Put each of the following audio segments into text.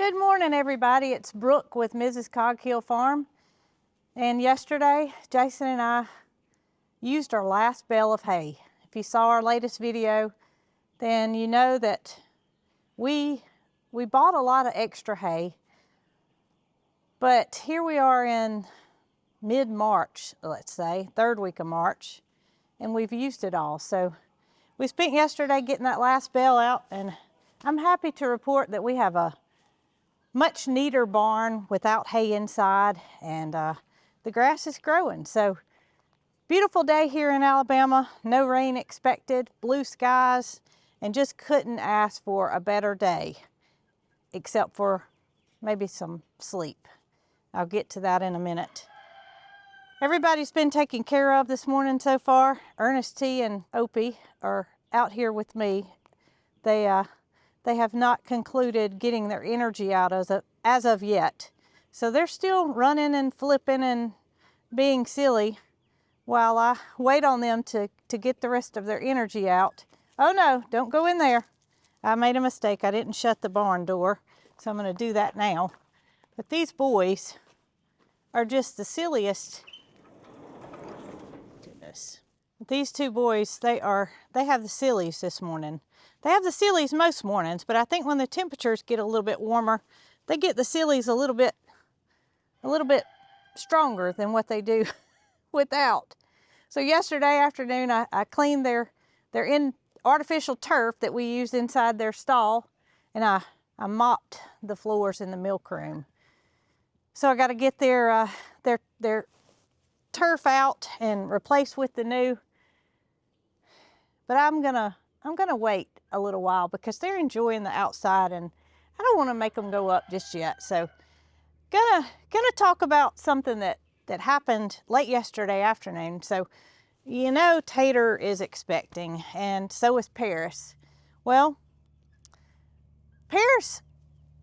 Good morning, everybody. It's Brooke with Mrs. Cog Hill Farm. And yesterday, Jason and I used our last bale of hay. If you saw our latest video, then you know that we bought a lot of extra hay. But here we are in mid-March, let's say, third week of March, and we've used it all. So we spent yesterday getting that last bale out, and I'm happy to report that we have a much neater barn without hay inside, and the grass is growing. So beautiful day here in Alabama, no rain expected, blue skies, and just couldn't ask for a better day, except for maybe some sleep. I'll get to that in a minute. Everybody's been taken care of this morning so far. Ernest T and Opie are out here with me. They have not concluded getting their energy out as of yet. So they're still running and flipping and being silly while I wait on them to get the rest of their energy out. Oh no, don't go in there. I made a mistake. I didn't shut the barn door, so I'm going to do that now. But these boys are just the silliest. Goodness. These two boys, they have the sillies this morning. They have the sillies most mornings, but I think when the temperatures get a little bit warmer, they get the sillies a little bit stronger than what they do without. So yesterday afternoon, I cleaned their artificial turf that we used inside their stall, and I mopped the floors in the milk room. So I got to get their turf out and replace with the new. But I'm gonna wait a little while because they're enjoying the outside, and I don't want to make them go up just yet. So gonna talk about something that happened late yesterday afternoon. So you know Tater is expecting, and so is Paris. Well, Paris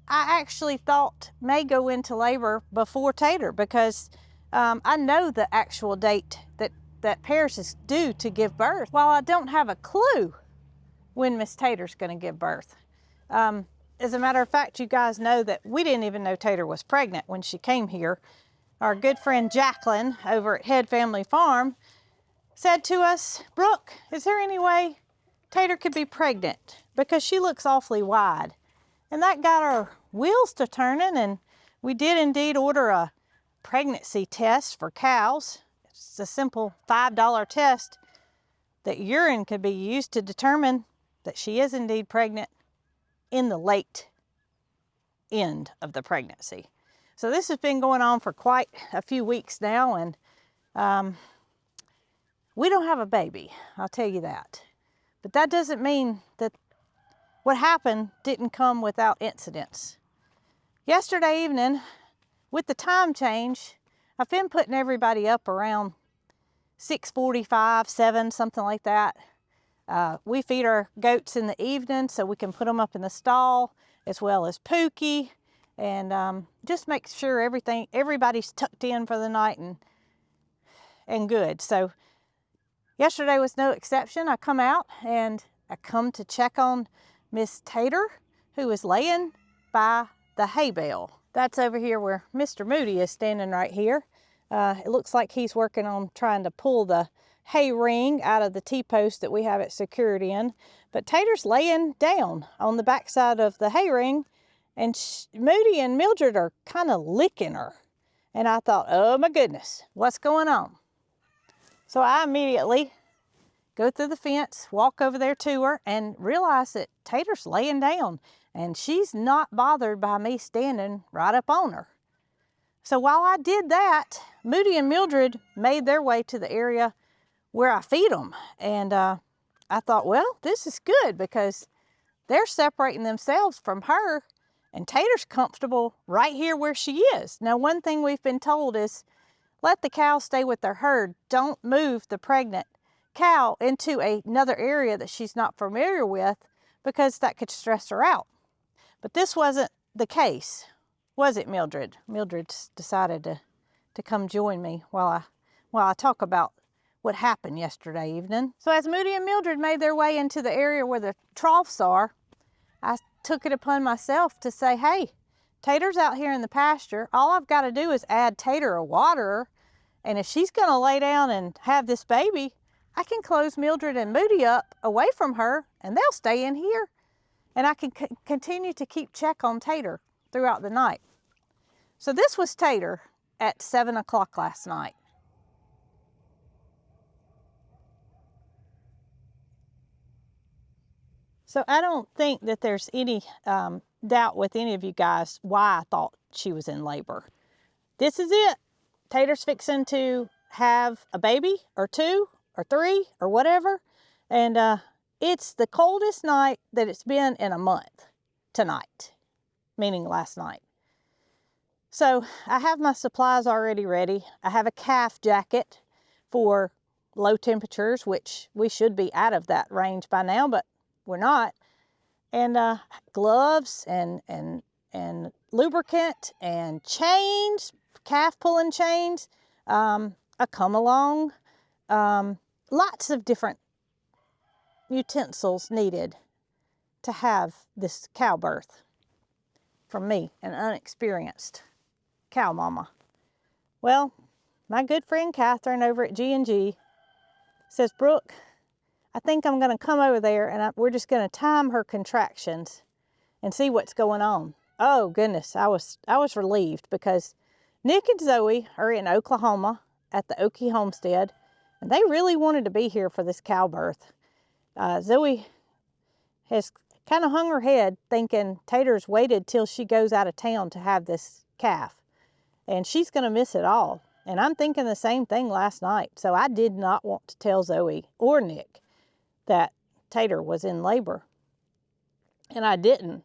I actually thought may go into labor before Tater because I know the actual date that Paris is due to give birth. While I don't have a clue when Miss Tater's going to give birth. As a matter of fact, you guys know that we didn't even know Tater was pregnant when she came here. Our good friend Jacqueline over at Head Family Farm said to us, "Brooke, is there any way Tater could be pregnant? Because she looks awfully wide." And that got our wheels to turning, and we did indeed order a pregnancy test for cows. It's a simple $5 test that urine could be used to determine that she is indeed pregnant in the late end of the pregnancy. So this has been going on for quite a few weeks now, and we don't have a baby, I'll tell you that. But that doesn't mean that what happened didn't come without incidents. Yesterday evening, with the time change, I've been putting everybody up around 6:45, 7, something like that. We feed our goats in the evening so we can put them up in the stall, as well as Pookie, and just make sure everybody's tucked in for the night and good. So yesterday was no exception. I come out and I come to check on Miss Tater, who is laying by the hay bale. That's over here where Mr. Moody is standing right here. It looks like he's working on trying to pull the hay ring out of the T-post that we have it secured in. But Tater's laying down on the backside of the hay ring, and Moody and Mildred are kind of licking her. And I thought, oh my goodness, what's going on? So I immediately go through the fence, walk over there to her, and realize that Tater's laying down, and she's not bothered by me standing right up on her. So while I did that, Moody and Mildred made their way to the area where I feed them. And I thought, well, this is good because they're separating themselves from her, and Tater's comfortable right here where she is. Now, one thing we've been told is let the cow stay with their herd. Don't move the pregnant cow into another area that she's not familiar with because that could stress her out. But this wasn't the case, was it, Mildred? Mildred's decided to come join me while I talk about what happened yesterday evening. So as Moody and Mildred made their way into the area where the troughs are, I took it upon myself to say, hey, Tater's out here in the pasture. All I've got to do is add Tater a waterer, and if she's gonna lay down and have this baby, I can close Mildred and Moody up away from her, and they'll stay in here. And I can continue to keep check on Tater throughout the night. So this was Tater at 7 o'clock last night. So I don't think that there's any doubt with any of you guys why I thought she was in labor. This is it. Tater's fixing to have a baby or 2 or 3 or whatever. And it's the coldest night that it's been in a month tonight, meaning last night. So I have my supplies already ready. I have a calf jacket for low temperatures, which we should be out of that range by now, but we're not. And gloves and lubricant and chains, calf pulling chains, a come along, lots of different utensils needed to have this cow birth from me, an unexperienced cow mama. Well, my good friend Catherine over at G&G says, Brooke, I think I'm going to come over there and we're just going to time her contractions and see what's going on. Oh goodness, I was relieved because Nick and Zoe are in Oklahoma at the Okie homestead, and they really wanted to be here for this cow birth. Zoe has kind of hung her head thinking Tater's waited till she goes out of town to have this calf, and she's going to miss it all. And I'm thinking the same thing last night. So I did not want to tell Zoe or Nick that Tater was in labor, and I didn't.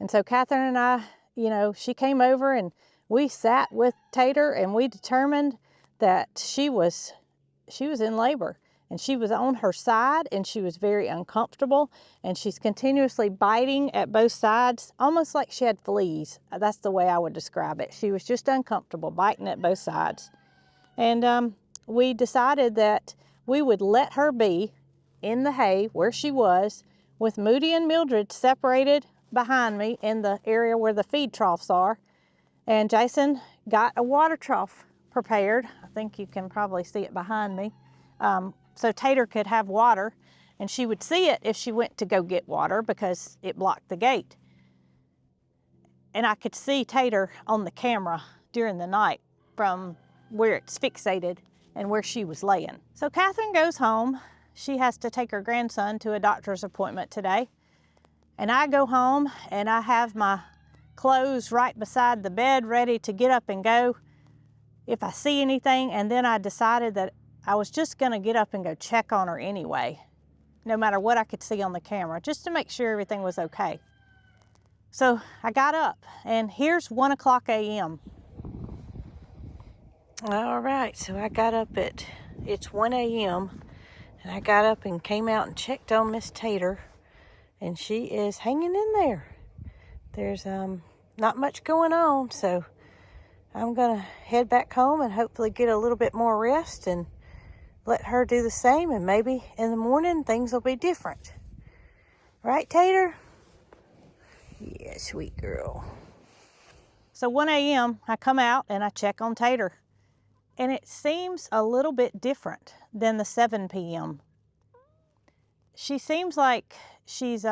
And so Catherine and I, she came over and we sat with Tater and we determined that she was in labor, and she was on her side and she was very uncomfortable, and she's continuously biting at both sides, almost like she had fleas. That's the way I would describe it. She was just uncomfortable, biting at both sides. And we decided that we would let her be in the hay where she was, with Moody and Mildred separated behind me in the area where the feed troughs are. And Jason got a water trough prepared. I think you can probably see it behind me. So Tater could have water, and she would see it if she went to go get water because it blocked the gate. And I could see Tater on the camera during the night from where it's fixated and where she was laying. So Catherine goes home. She has to take her grandson to a doctor's appointment today. And I go home and I have my clothes right beside the bed ready to get up and go if I see anything. And then I decided that I was just gonna get up and go check on her anyway, no matter what I could see on the camera, just to make sure everything was okay. So I got up, and here's 1 o'clock a.m. All right, so I got up it's 1 a.m. and I got up and came out and checked on Miss Tater, and she is hanging in there. There's not much going on, so I'm gonna head back home and hopefully get a little bit more rest and let her do the same, and maybe in the morning things will be different. Right, Tater? Yeah, sweet girl. So 1 a.m. I come out and I check on Tater, and it seems a little bit different than the 7 p.m. She seems like she's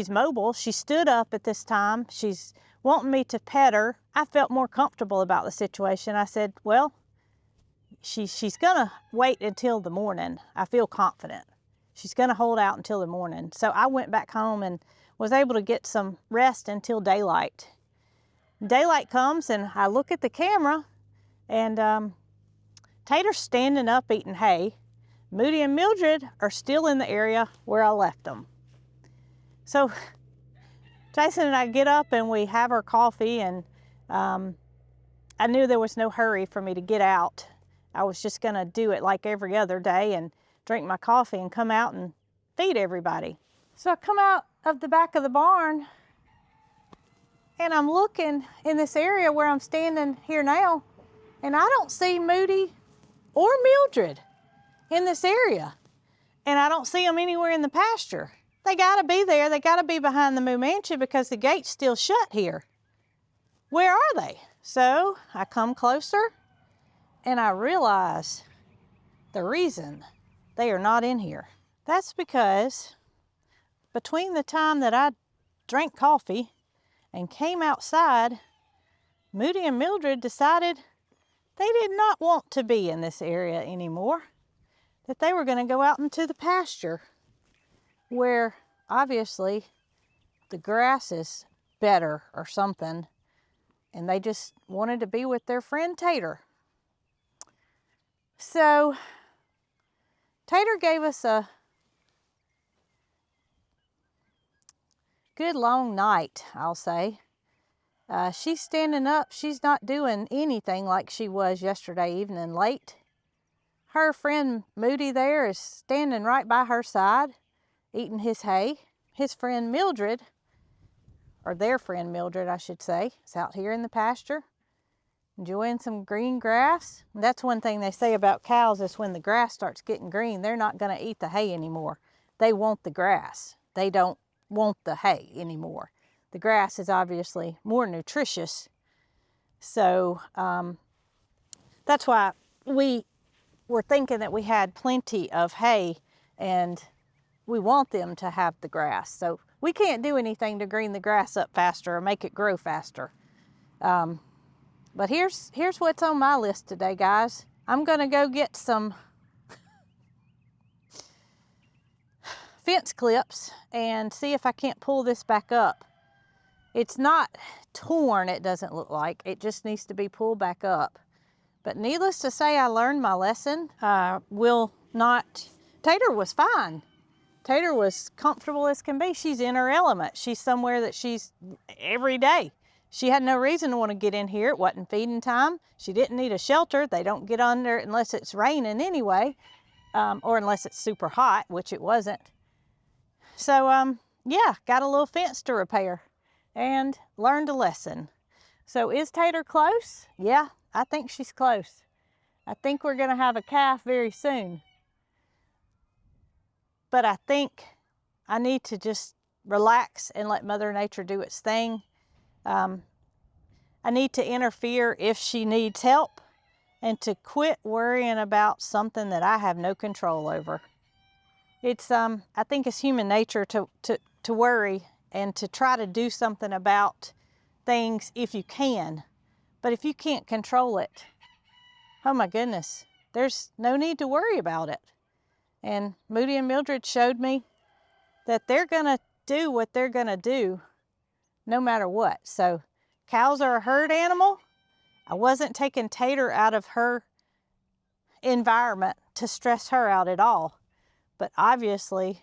mobile. She stood up at this time. She's wanting me to pet her. I felt more comfortable about the situation. I said, well, she's gonna wait until the morning. I feel confident. She's gonna hold out until the morning. So I went back home and was able to get some rest until daylight. Daylight comes and I look at the camera, and Tater's standing up eating hay. Moody and Mildred are still in the area where I left them. So Jason and I get up and we have our coffee, and I knew there was no hurry for me to get out. I was just gonna do it like every other day and drink my coffee and come out and feed everybody. So I come out of the back of the barn and I'm looking in this area where I'm standing here now, and I don't see Moody or Mildred in this area. And I don't see them anywhere in the pasture. They gotta be there. They gotta be behind the Moo Mansion because the gate's still shut here. Where are they? So I come closer and I realize the reason they are not in here. That's because between the time that I drank coffee and came outside, Moody and Mildred decided they did not want to be in this area anymore, that they were going to go out into the pasture where obviously the grass is better or something, and they just wanted to be with their friend Tater. So Tater gave us a good long night, I'll say. She's standing up. She's not doing anything like she was yesterday evening late. Her friend Moody there is standing right by her side, eating his hay. His friend Mildred, or their friend Mildred, I should say, is out here in the pasture, enjoying some green grass. And that's one thing they say about cows is when the grass starts getting green, they're not going to eat the hay anymore. They want the grass. They don't want the hay anymore. The grass is obviously more nutritious. So that's why we were thinking that we had plenty of hay and we want them to have the grass. So we can't do anything to green the grass up faster or make it grow faster. But here's what's on my list today, guys. I'm gonna go get some fence clips and see if I can't pull this back up. It's not torn, it doesn't look like. It just needs to be pulled back up. But needless to say, I learned my lesson. Tater was fine. Tater was comfortable as can be. She's in her element. She's somewhere that she's every day. She had no reason to want to get in here. It wasn't feeding time. She didn't need a shelter. They don't get under unless it's raining anyway, or unless it's super hot, which it wasn't. So yeah, got a little fence to repair and learned a lesson. So is Tater close? Yeah, I think she's close. I think we're gonna have a calf very soon. But I think I need to just relax and let Mother Nature do its thing. I need to interfere if she needs help and to quit worrying about something that I have no control over. It's I think it's human nature to worry and to try to do something about things if you can. But if you can't control it, oh my goodness, there's no need to worry about it. And Moody and Mildred showed me that they're gonna do what they're gonna do no matter what. So cows are a herd animal. I wasn't taking Tater out of her environment to stress her out at all. But obviously,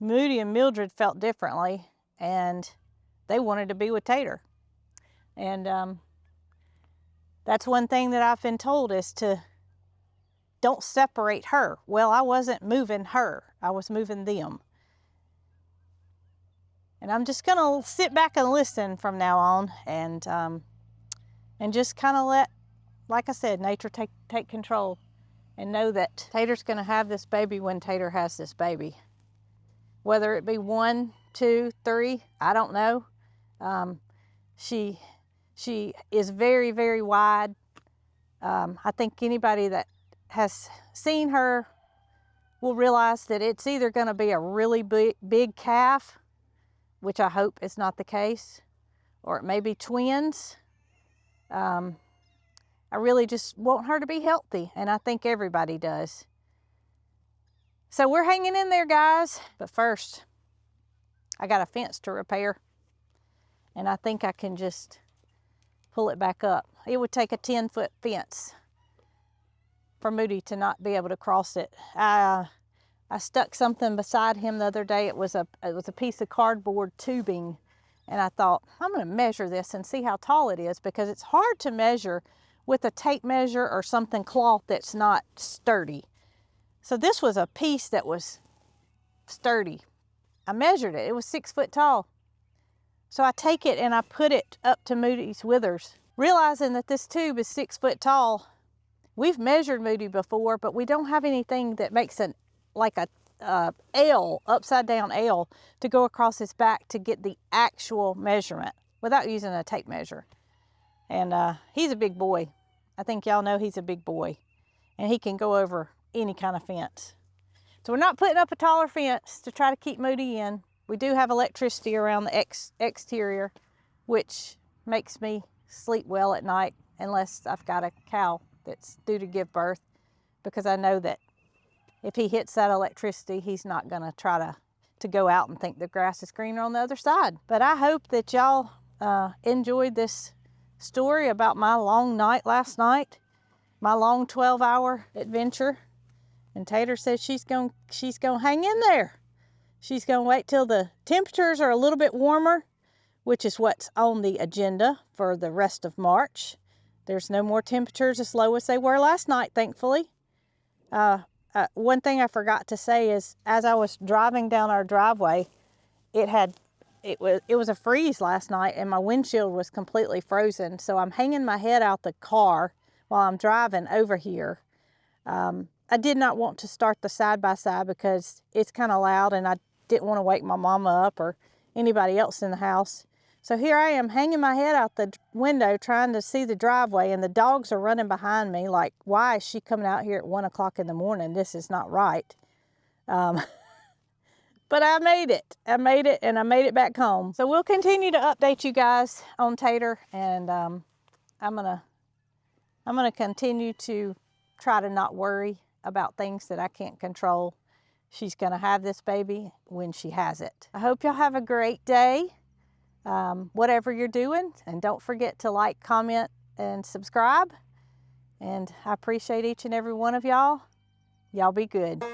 Moody and Mildred felt differently and they wanted to be with Tater. And that's one thing that I've been told is to don't separate her. Well, I wasn't moving her. I was moving them. And I'm just gonna sit back and listen from now on and just kind of let, like I said, nature take control and know that Tater's gonna have this baby when Tater has this baby. Whether it be 1, 2, 3, I don't know. She is very, very wide. I think anybody that has seen her will realize that it's either gonna be a really big calf, which I hope is not the case, or it may be twins. I really just want her to be healthy, and I think everybody does. So we're hanging in there, guys. But first, I got a fence to repair, and I think I can just pull it back up. It would take a 10-foot fence for Moody to not be able to cross it. I stuck something beside him the other day. It was a piece of cardboard tubing, and I thought, I'm gonna measure this and see how tall it is, because it's hard to measure with a tape measure or something cloth that's not sturdy. So this was a piece that was sturdy. I measured it, it was 6 foot tall. So I take it and I put it up to Moody's withers, realizing that this tube is 6 foot tall. We've measured Moody before, but we don't have anything that makes it like a L, upside down L, to go across his back to get the actual measurement without using a tape measure. And he's a big boy. I think y'all know he's a big boy, and he can go over any kind of fence. So we're not putting up a taller fence to try to keep Moody in. We do have electricity around the exterior, which makes me sleep well at night, unless I've got a cow that's due to give birth, because I know that if he hits that electricity, he's not gonna try to go out and think the grass is greener on the other side. But I hope that y'all enjoyed this story about my long night last night, my long 12-hour adventure. And Tater says she's gonna hang in there. She's gonna wait till the temperatures are a little bit warmer, which is what's on the agenda for the rest of March. There's no more temperatures as low as they were last night, thankfully. One thing I forgot to say is, as I was driving down our driveway, it was a freeze last night, and my windshield was completely frozen. So I'm hanging my head out the car while I'm driving over here. I did not want to start the side-by-side because it's kind of loud, and I didn't want to wake my mama up or anybody else in the house. So here I am hanging my head out the window trying to see the driveway, and the dogs are running behind me like, why is she coming out here at 1 o'clock in the morning? This is not right. But I made it. And I made it back home. So we'll continue to update you guys on Tater, and I'm gonna continue to try to not worry about things that I can't control. She's gonna have this baby when she has it. I hope y'all have a great day, whatever you're doing, and don't forget to like, comment, and subscribe. And I appreciate each and every one of y'all. Y'all be good.